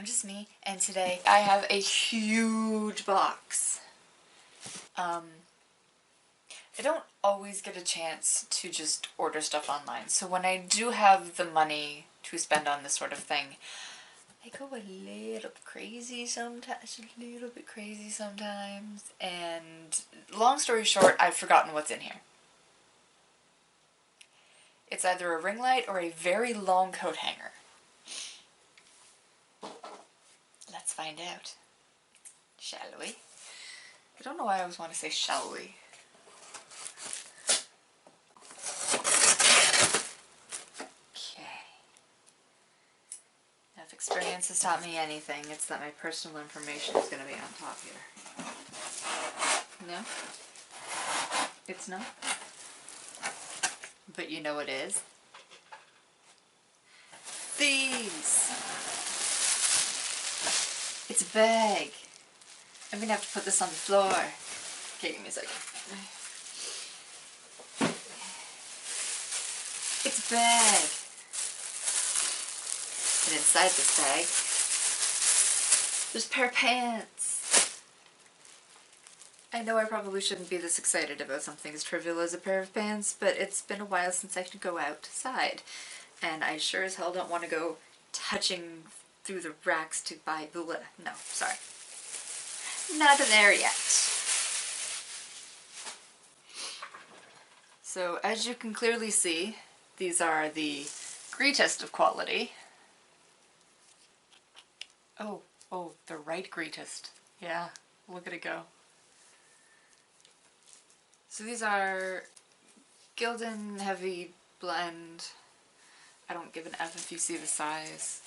I'm just me, and today I have a huge box. I don't always get a chance to just order stuff online, so when I do have the money to spend on this sort of thing, I go a little bit crazy sometimes, and long story short, I've forgotten what's in here. It's either a ring light or a very long coat hanger. Let's find out. Shall we? I don't know why I always want to say shall we. Okay. Now if experience has taught me anything, it's that my personal information is going to be on top here. No? It's not? But you know it is. These! It's a bag. I'm gonna have to put this on the floor. Okay, give me a second. It's a bag. And inside this bag, there's a pair of pants. I know I probably shouldn't be this excited about something as trivial as a pair of pants, but it's been a while since I could go outside. And I sure as hell don't want to go touching through the racks to buy the no, sorry. Not there yet. So as you can clearly see, these are the greatest of quality. Oh, the right greatest. Yeah, look at it go. So these are Gildan Heavy Blend. I don't give an F if you see the size.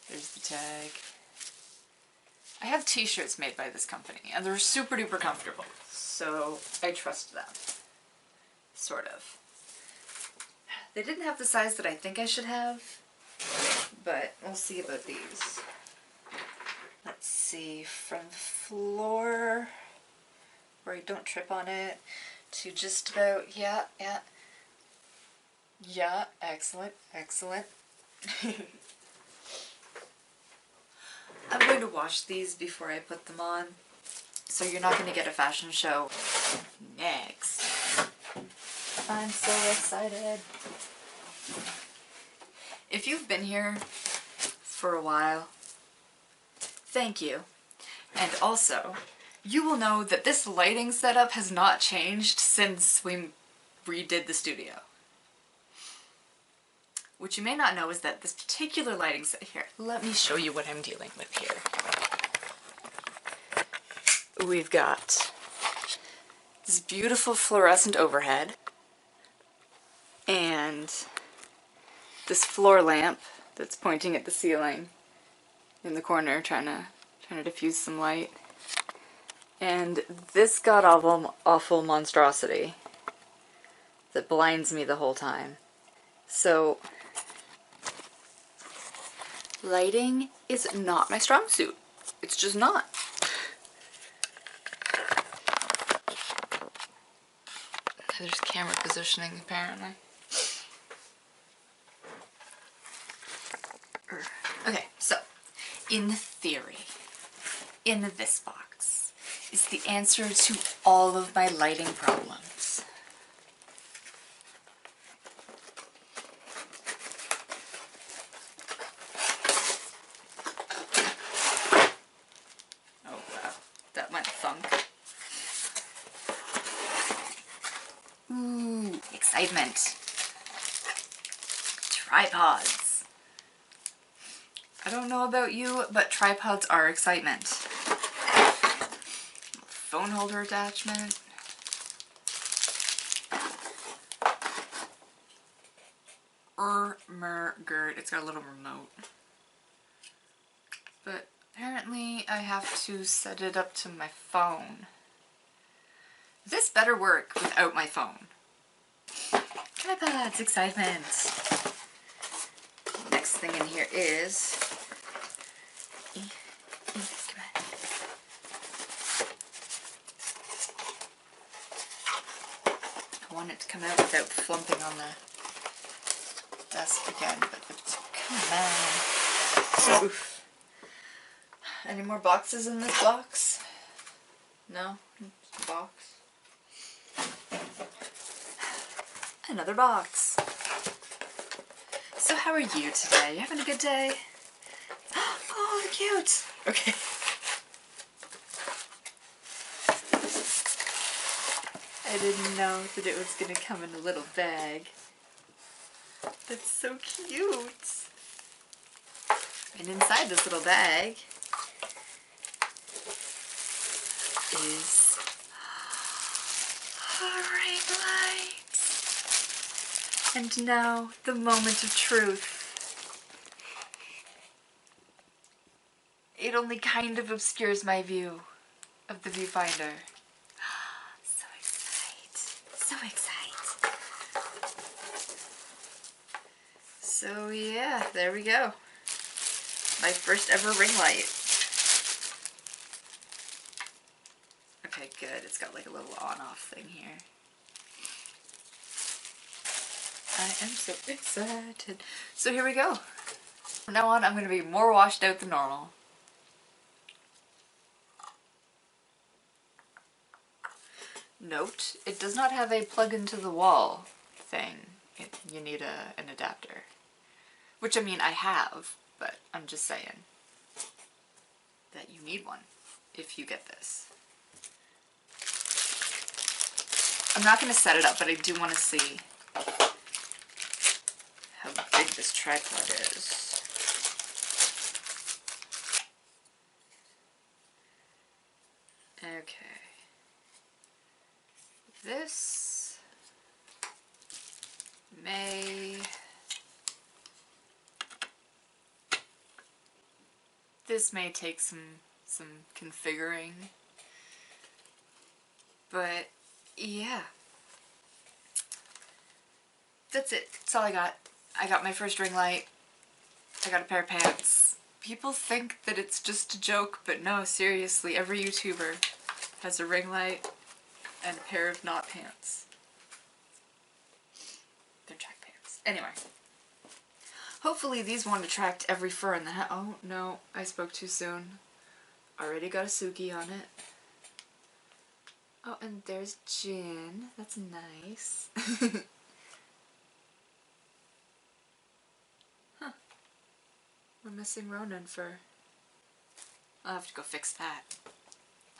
There's the tag. I have t-shirts made by this company, and they're super duper comfortable, so I trust them. Sort of. They didn't have the size that I think I should have, but we'll see about these. Let's see, from the floor, where I don't trip on it, to just about, yeah, excellent. I'm going to wash these before I put them on, so you're not going to get a fashion show next. I'm so excited. If you've been here for a while, thank you. And also, you will know that this lighting setup has not changed since we redid the studio. What you may not know is that this particular lighting set here, let me show you what I'm dealing with here. We've got this beautiful fluorescent overhead and this floor lamp that's pointing at the ceiling in the corner trying to diffuse some light. And this god-awful monstrosity that blinds me the whole time. So lighting is not my strong suit. It's just not. There's camera positioning, apparently. Okay, so, in theory, in this box is the answer to all of my lighting problems. That went thunk. Ooh, excitement. Tripods. I don't know about you, but tripods are excitement. Phone holder attachment. It's got a little remote. But apparently I have to set it up to my phone. This better work without my phone. Tripods, excitement. Next thing in here is... come on. I want it to come out without flumping on the desk again, but come on. Oof. Any more boxes in this box? No? Just a box. Another box. So how are you today? You having a good day? Oh, cute! Okay. I didn't know that it was gonna come in a little bag. That's so cute! And inside this little bag is a ring light. And now, the moment of truth. It only kind of obscures my view of the viewfinder. So excited. So excited. So yeah, there we go. My first ever ring light. Okay, good. It's got like a little on-off thing here. I am so excited. So here we go. From now on, I'm going to be more washed out than normal. Note, it does not have a plug into the wall thing. You need an adapter. Which, I mean, I have, but I'm just saying that you need one if you get this. I'm not going to set it up, but I do want to see how big this tripod is. Okay. This may take some configuring, but yeah, that's it. That's all I got. I got my first ring light. I got a pair of pants. People think that it's just a joke, but no, seriously, every YouTuber has a ring light and a pair of not pants. They're track pants. Anyway. Hopefully these won't attract every fur in the house. Oh, no, I spoke too soon. Already got a Suki on it. Oh, and there's Jin. That's nice. Huh. We're missing Ronan fur. I'll have to go fix that.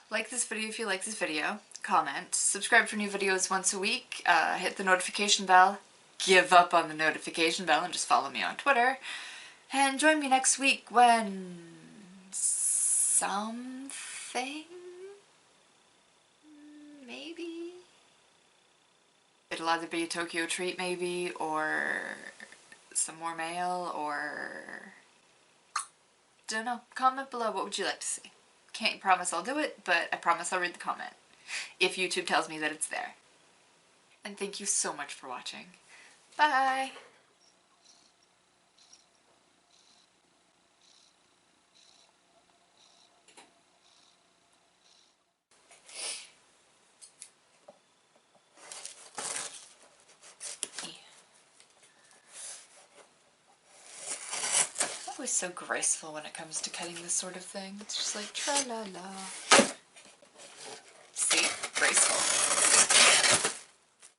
Like this video if you like this video. Comment. Subscribe for new videos once a week. Hit the notification bell. Give up on the notification bell and just follow me on Twitter. And join me next week when something, maybe? It'll either be a Tokyo treat maybe, or some more mail, or don't know. Comment below, what would you like to see? Can't promise I'll do it, but I promise I'll read the comment if YouTube tells me that it's there. And thank you so much for watching. Bye! I'm always so graceful when it comes to cutting this sort of thing. It's just like tra-la-la. See? Graceful.